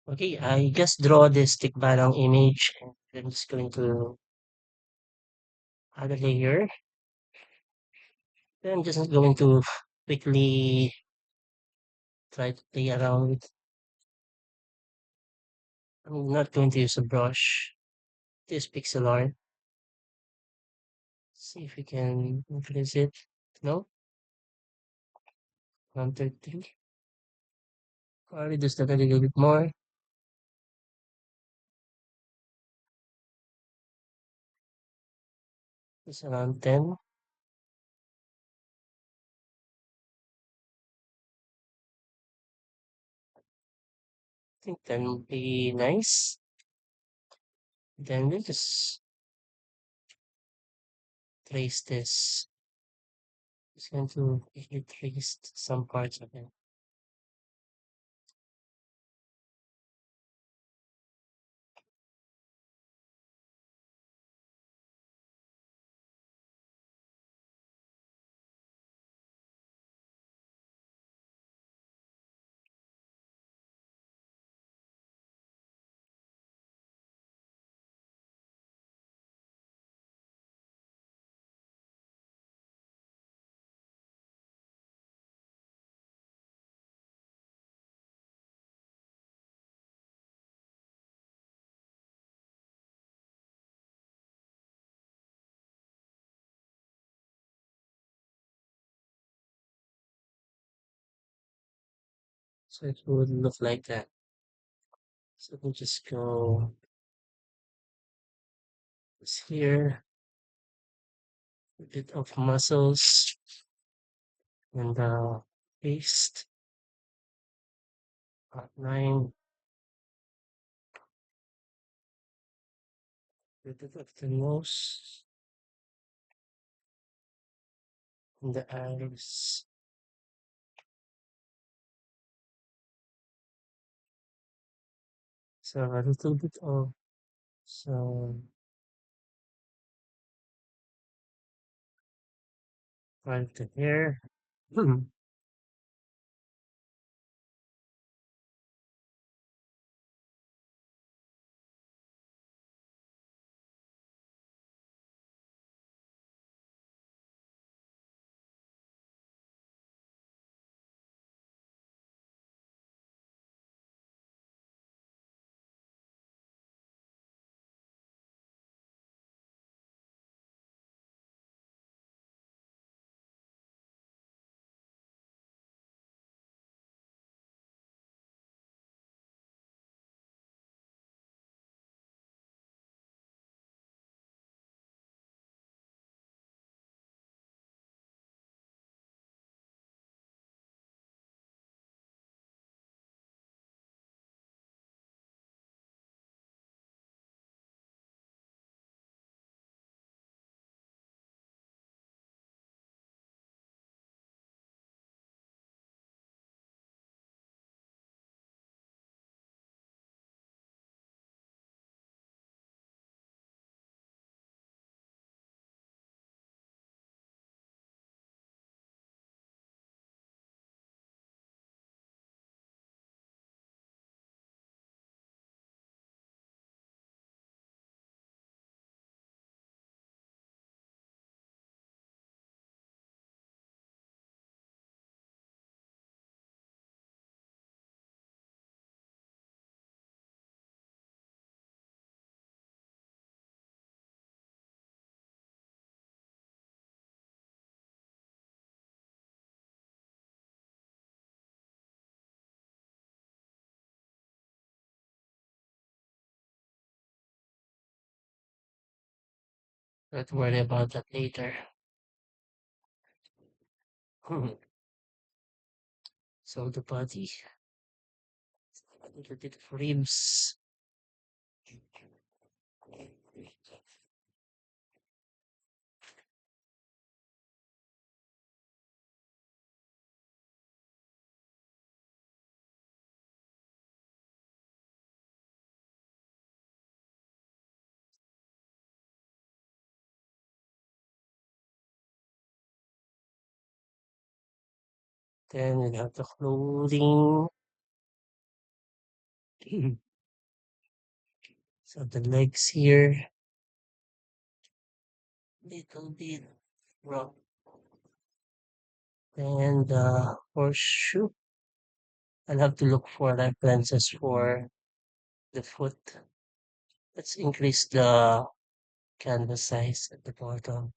Okay, I just draw this Tikbalang image and I'm just going to add a layer. Then I'm just going to quickly try to play around with. I'm not going to use a brush. This pixel art. See if we can increase it. No, 133. I'll reduce that a little bit more. It's around 10. I think 10 would be nice. Then we'll just trace this. Just going to quickly trace some parts of it. So it would look like that. So we'll just go this here, a bit of muscles and paste, outline, a bit of the nose and the eyes. So a little bit of some part of the hair. Not worry about that later. So the body, a little bit of ribs. Then we have the clothing. So the legs here, little bit rough. And the horseshoe, I'll have to look for references for the foot. Let's increase the canvas size at the bottom.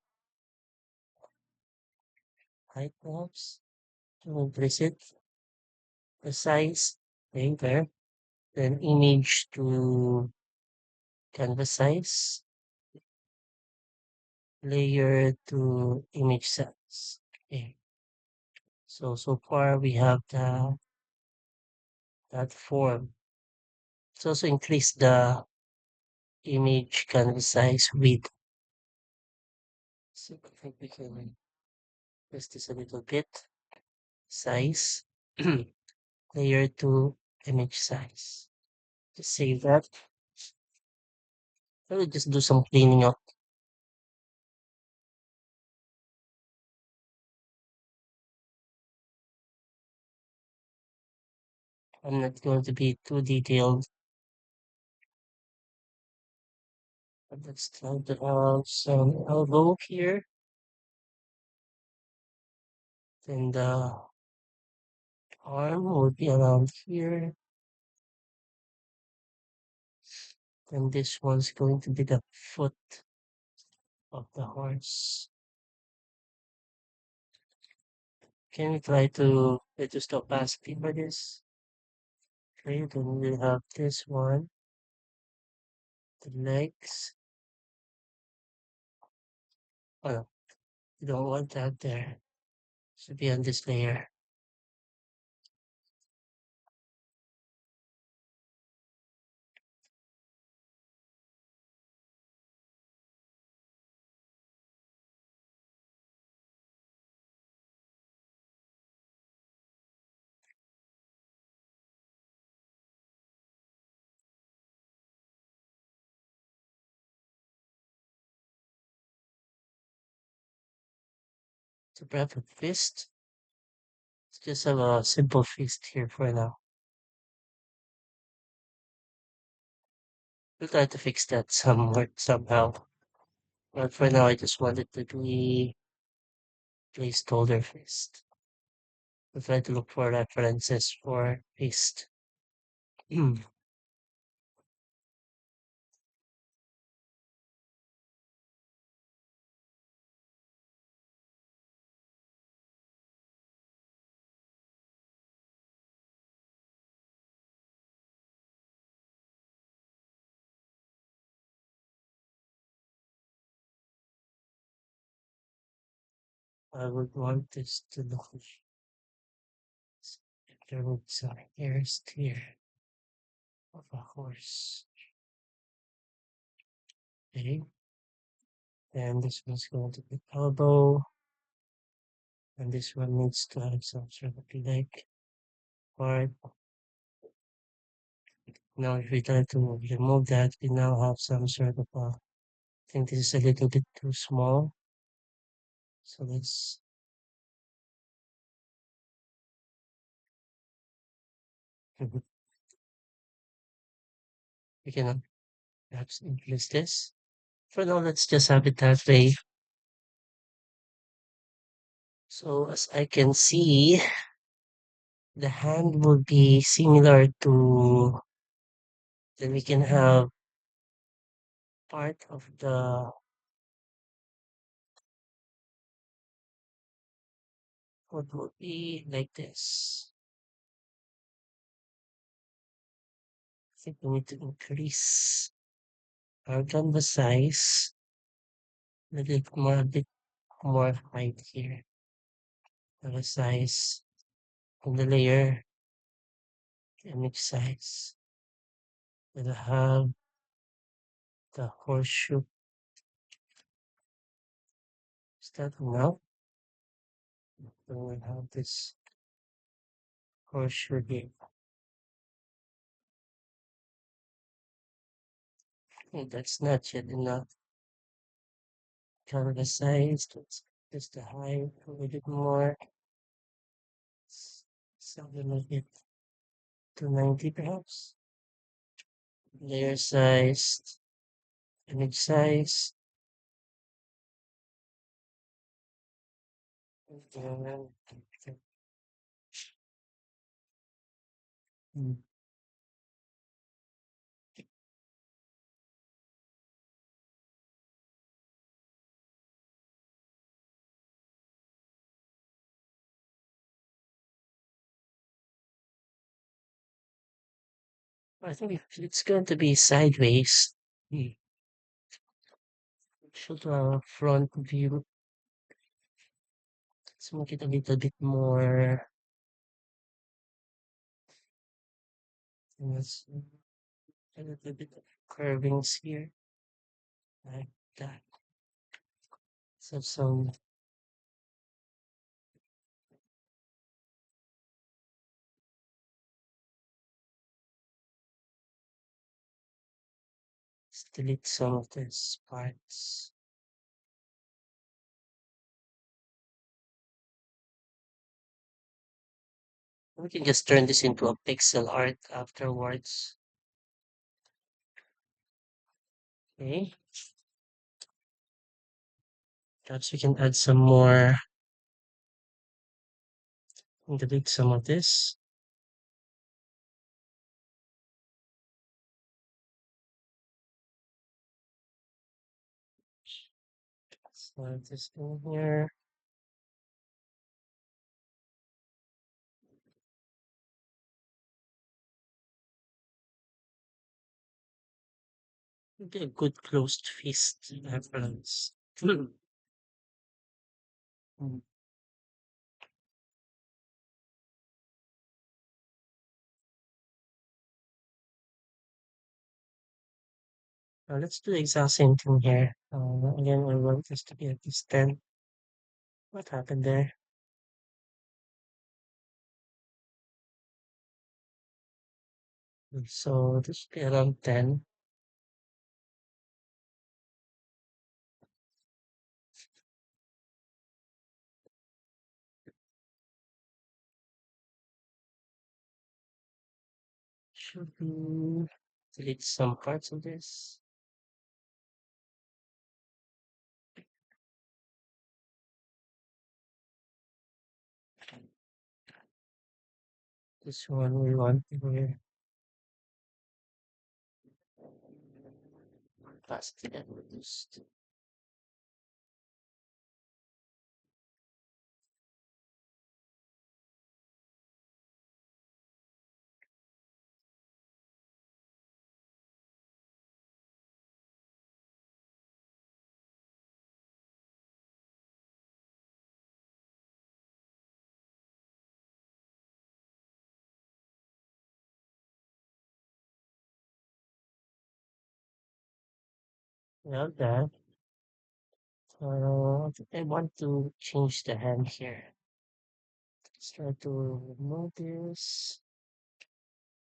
Height perhaps to increase it. The size, okay, there. Then image to canvas size. Layer to image size. Okay. So far we have that form. Let's also increase the image canvas size width. So I think we can increase this a little bit. Size. Layer to image size. Just save that. I will just do some cleaning up. I'm not going to be too detailed, but let's try to have some elbow here. Then the arm will be around here. Then this one's going to be the foot of the horse. Can we try to reduce the opacity for this? Okay, then we have this one, the legs. Oh no, we don't want that there. Should be on this layer. To prep a fist. Let's just have a simple fist here for now. We'll try to fix that somewhere, somehow. But for now, I just want it to be placeholder fist. We'll try to look for references for fist. I would want this to look if there would be some hairs here of a horse. Okay, and this one's going to be elbow, and this one needs to have some sort of leg part. Now, if we try to remove that, we now have some sort of a. I think this is a little bit too small. So let's. We can perhaps increase this. For now, let's just have it that way. So as I can see, the hand will be similar to, then we can have part of the foot will be like this. I think we need to increase our canvas size a bit more height here. Canvas size of the layer, image size. We'll have the horseshoe. Is that enough? Then we'll have this horseshoe here. Okay, that's not yet enough. Canvas size, let's just the height a little bit more. Something like it to 90 perhaps. layer size, image size, and then, mm, I think if it's going to be sideways, should front view. Let's make it a little bit more. Let's a little bit of curvings here, like that. So some let's delete some of these parts. We can just turn this into a pixel art afterwards. Okay, perhaps we can add some more and delete some of this. Slide this in here. Maybe a good closed fist reference. Mm. Let's do the exact same thing here. Again, I want this to be at least 10. What happened there? So this should be around 10. Should we delete some parts of this? This one we want here. Past and reduced. Now that, I think I want to change the hand here. Let's try to remove this.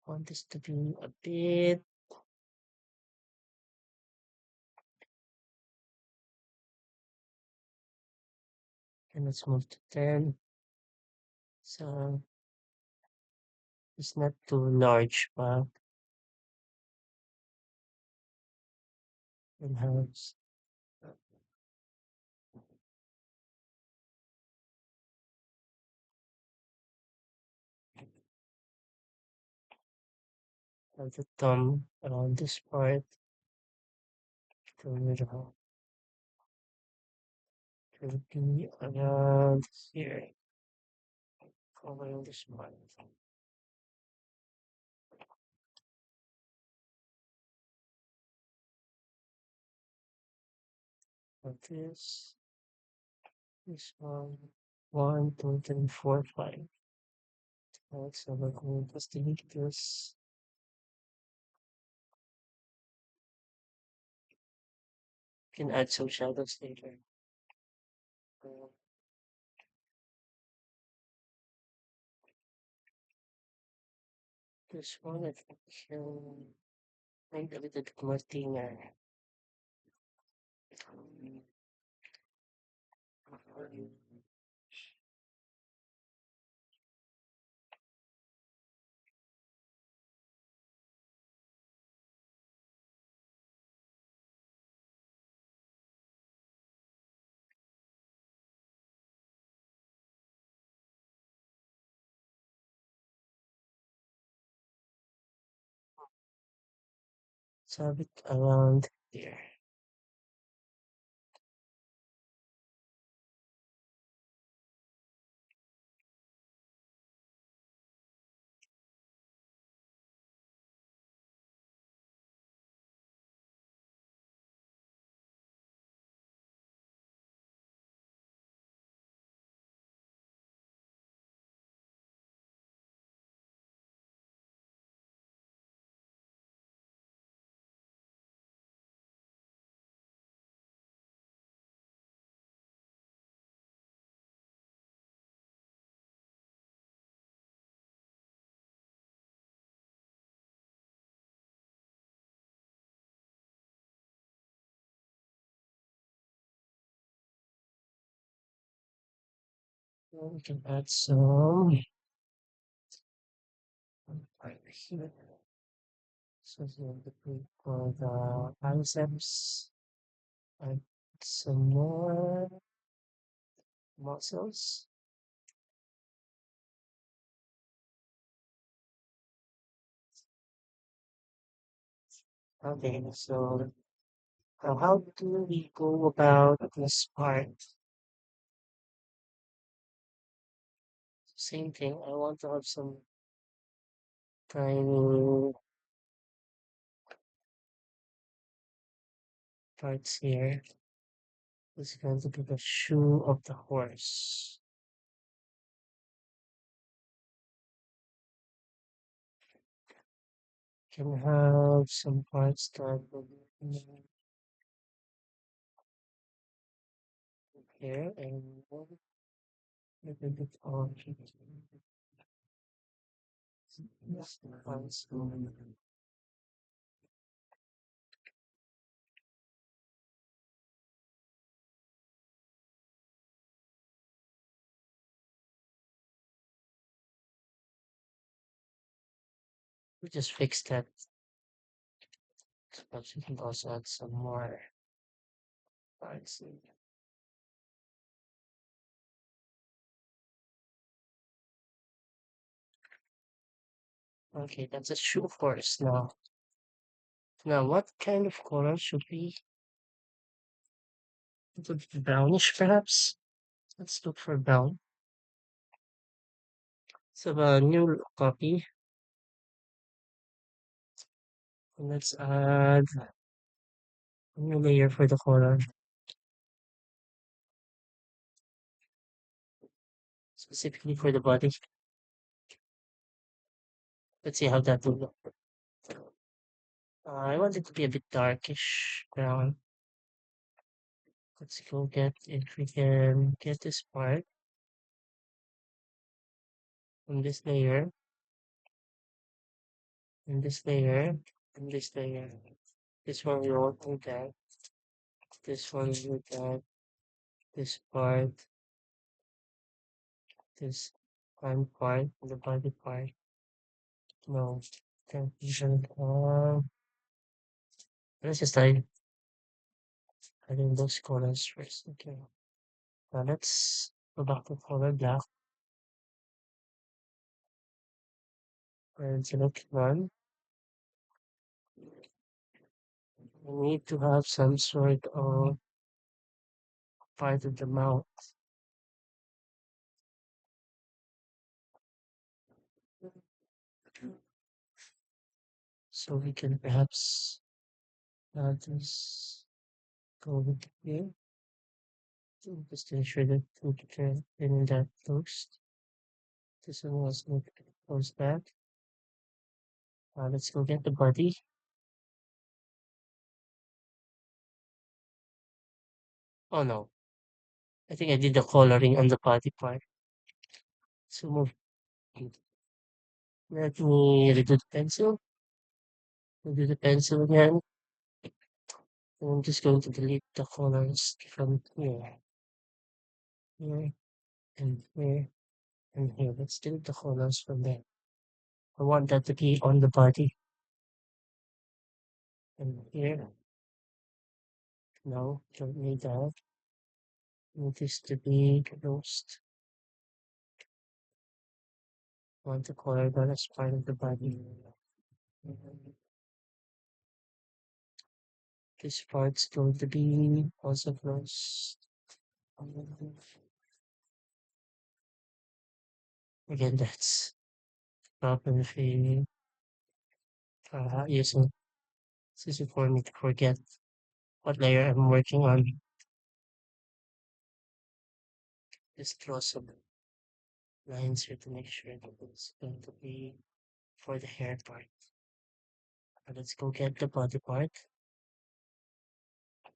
Want this to be a bit, and let's move to 10. So it's not too large, but it helps. Have the thumb around this part to middle to be around here, covering this part. Like this one, two, three, four, five. Right, so we're going to delete this. You can add some shadows later. Uh, this one, I think, make a little bit more thinner. So a bit around here. Well, we can add some right here. So here the group for the biceps. Add some more muscles. Okay, so how do we go about this part? Same thing. I want to have some tiny parts here. It's going to be the shoe of the horse. Can have some parts that will be here and a little bit of this parts. We just fix that. Perhaps we can also add some more parts. Okay, that's a shoe horse now. Now, what kind of color should we? It would be brownish, perhaps. Let's look for brown. So a new copy. Let's add a new layer for the color, specifically for the body. Let's see how that will look. I want it to be a bit darkish brown. Let's go get if we can get this part from this layer, and this layer, and this layer. This one we won't do that. This one we do that. This part, this front part, the body part. No, can't even. Let's just try adding those colors first. Okay. Now let's go back to color black and select none. We need to have some sort of part of the mouth. So we can perhaps add this go with here. So just to ensure that we can in that first. This one was not close back. Let's go get the body. Oh no, I think I did the coloring on the body part. So move. Let me redo the pencil. Redo the pencil again. And I'm just going to delete the colors from here, here, and here, and here. Let's delete the colors from there. I want that to be on the body. And here, no, don't need that. Need this to be closed. Want the color that is part of the body. This part's going to be also close. Um, Again, that's probably using it's easy for me to forget what layer I'm working on. Just draw some lines here to make sure that it's going to be for the hair part. Let's go get the body part.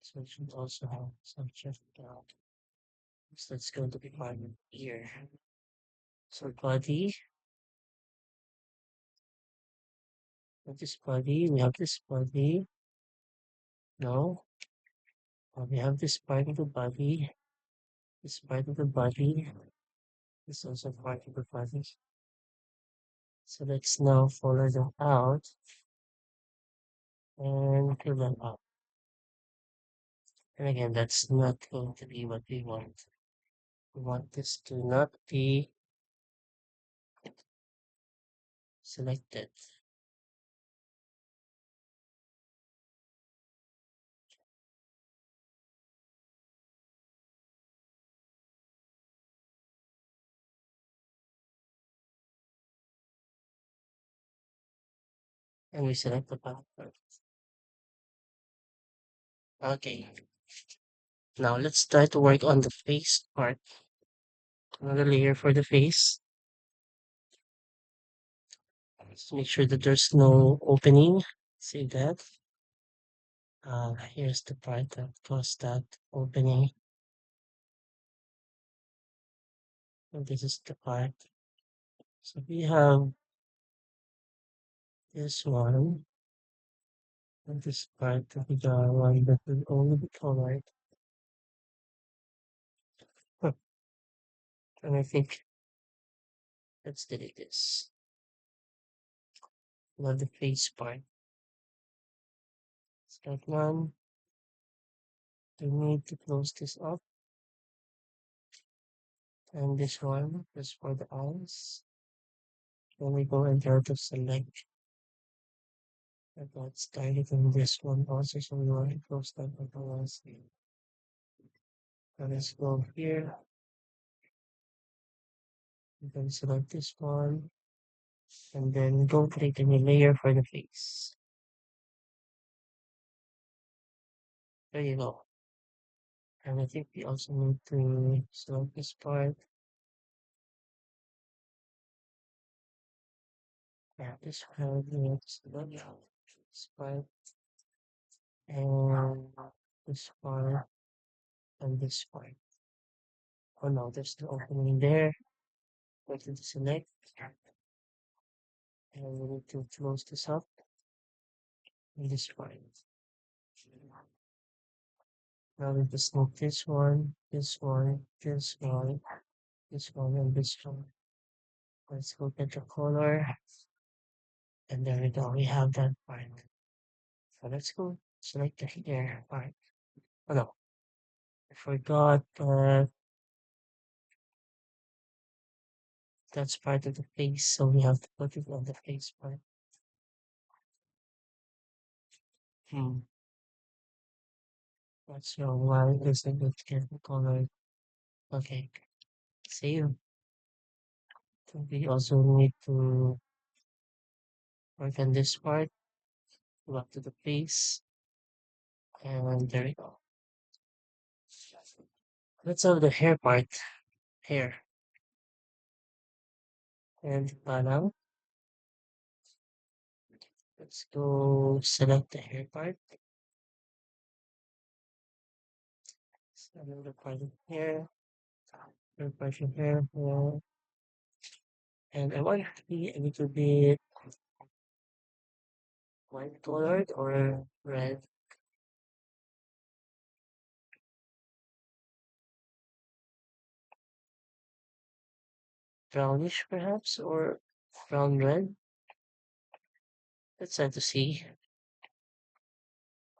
So it should also have some shift out. So that's going to be part of ear. So body, this body, we have this body. No, we have this part of the body. This part of the body. This is also part of the body. So let's now follow them out and fill them up. And again, that's not going to be what we want. We want this to not be selected. And we select the path part. Okay, now let's try to work on the face part. Another layer for the face. Just make sure that there's no opening. See that? Here's the part that caused that opening. And this is the part. So we have this one, and this part to be the one that will only be colored. Huh. And I think let's delete this. Now the face part. Step one, we need to close this up. And this one is for the eyes. Then we go and try to select about targeting this one also. So we want to close that one. And let's go here. You can select this one and then go create a new layer for the face. There you go. And I think we also need to select this part. Yeah, this part, we need to select this part and this part and this part. Oh no, there's the opening there. Go to the select and we need to close this up and this part. Now we just need this one, this one, this one, this one, and this one. Let's go get the color. And there we go, we have that part. So let's go select the hair part. Oh no, I forgot that's part of the face, so we have to put it on the face part. Hmm. That's wrong. Why isn't it getting colored? Okay, save. So we also need to work on this part. Go up to the face, and there we go. Let's have the hair part. Hair. And Tikbalang. Let's go select the hair part. Select the part of hair. Hair part of hair. Hair. And I want it to be a little bit white colored or red, brownish perhaps, or brown red. Let's try to see.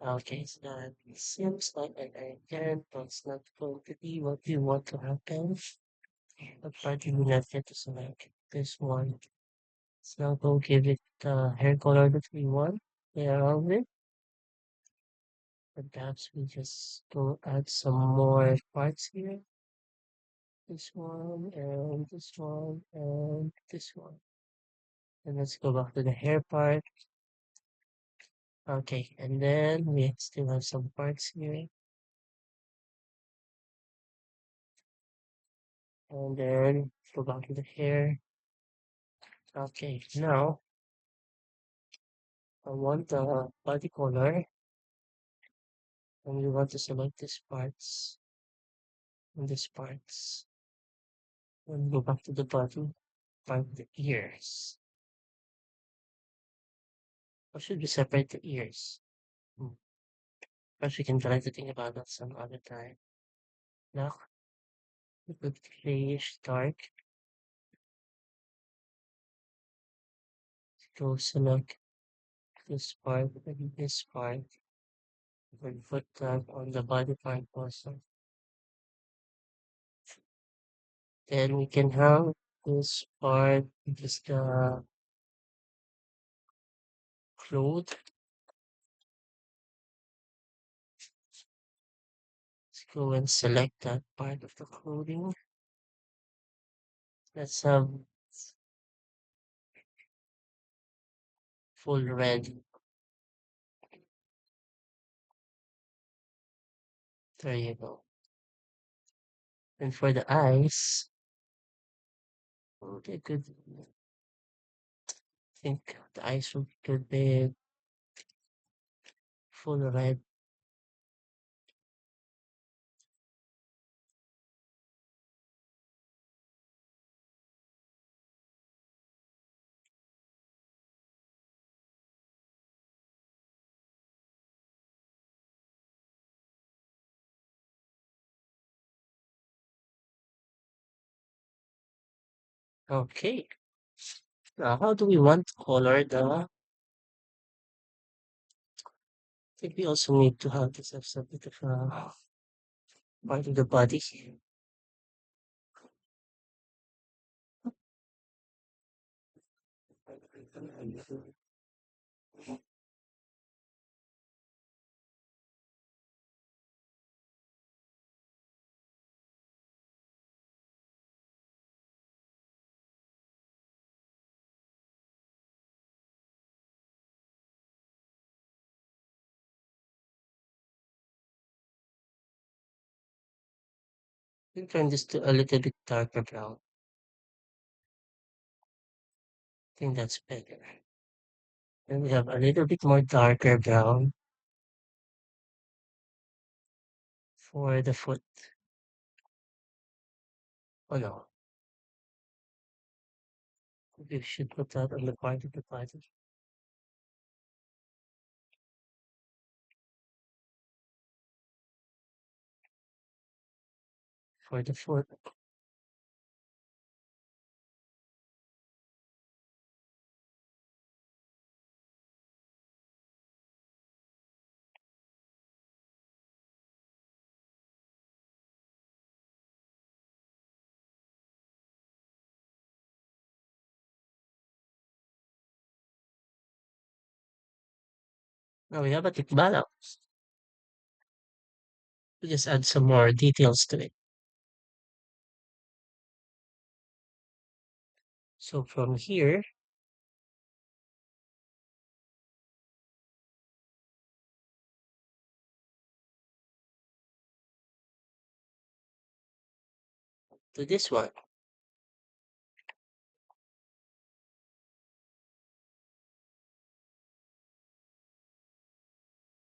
Okay, so that seems like an again, but it's not going to be what we want to happen. But part we will not get to select this one. So now go give it the hair color that we want. Play around with. Perhaps we just go add some more parts here. This one and this one and this one. And let's go back to the hair part. Okay, and then we still have some parts here. And then go back to the hair. Okay, now I want the body color, and we want to select these parts and these parts. And go back to the body, find the ears. Or should we separate the ears? Hmm. Perhaps we can try to think about that some other time. Now, we could grayish dark. Go select this part and this part. And put that on the body part also. Then we can have this part, just the cloth. Let's go and select that part of the clothing. Let's have full red. There you go. And for the eyes, okay, good. I think the eyes could be full red. Okay. Now, how do we want to color the? I think we also need to have this as a bit of a part of the body. We'll turn this to a little bit darker brown. I think that's better. And we have a little bit more darker brown for the foot. Oh no, we should put that on the part of the body for the foot. Now we have a tikbalang. We just add some more details to it. So from here, to this one.